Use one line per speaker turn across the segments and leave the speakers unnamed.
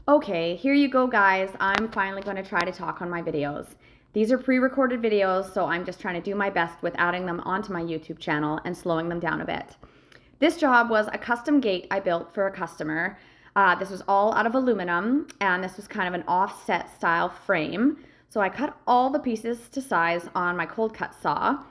Okay, here you go guys. I'm finally going to try to talk on my videos. These are pre-recorded videos, so I'm just trying to do my best with adding them onto my YouTube channel and slowing them down a bit. This job was a custom gate I built for a customer. This was all out of aluminum, and this was kind of an offset style frame. So I cut all the pieces to size on my cold cut saw,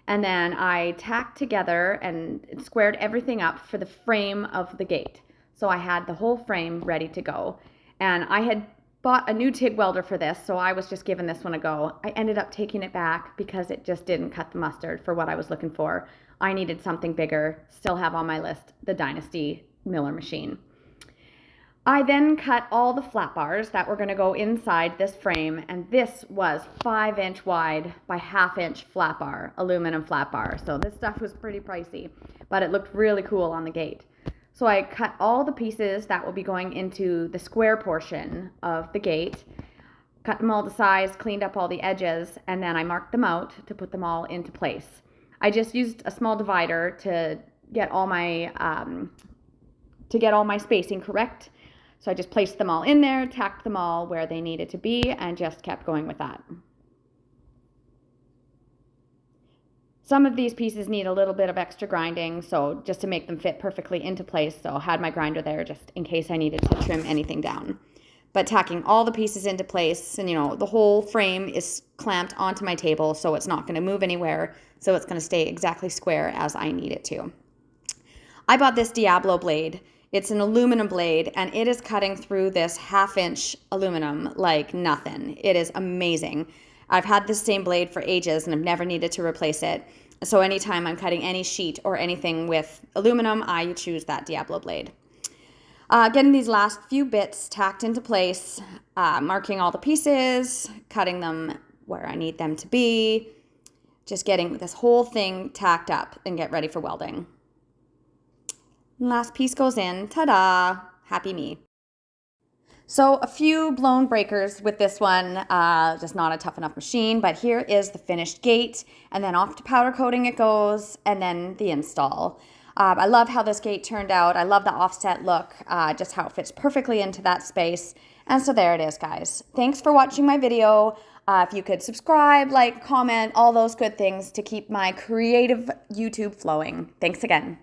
and then I tacked together and squared everything up for the frame of the gate. So I had the whole frame ready to go. And I had bought a new TIG welder for this, so I was just giving this one a go. I ended up taking it back because it just didn't cut the mustard for what I was looking for. I needed something bigger. Still have on my list the Dynasty Miller machine. I then cut all the flat bars that were going to go inside this frame, and this was 5-inch wide by 1/2-inch flat bar, aluminum flat bar. So this stuff was pretty pricey, but it looked really cool on the gate. So I cut all the pieces that will be going into the square portion of the gate, cut them all to size, cleaned up all the edges, and then I marked them out to put them all into place. I just used a small divider to get all my spacing correct. So I just placed them all in there, tacked them all where they needed to be, and just kept going with that. Some of these pieces need a little bit of extra grinding, so just to make them fit perfectly into place, so I had my grinder there just in case I needed to trim anything down. But tacking all the pieces into place, and the whole frame is clamped onto my table, so it's not going to move anywhere, so it's going to stay exactly square as I need it to. I bought this Diablo blade. It's an aluminum blade, and it is cutting through this 1/2-inch aluminum like nothing. It is amazing. I've had this same blade for ages, and I've never needed to replace it. So anytime I'm cutting any sheet or anything with aluminum, I choose that Diablo blade. Getting these last few bits tacked into place, marking all the pieces, cutting them where I need them to be, just getting this whole thing tacked up and get ready for welding. Last piece goes in. Ta-da! Happy me. So a few blown breakers with this one, just not a tough enough machine, but here is the finished gate, and then off to powder coating it goes, and then the install. I love how this gate turned out. I love the offset look, just how it fits perfectly into that space. And so there it is, guys. Thanks for watching my video. If you could subscribe, like, comment, all those good things to keep my creative YouTube flowing. Thanks again.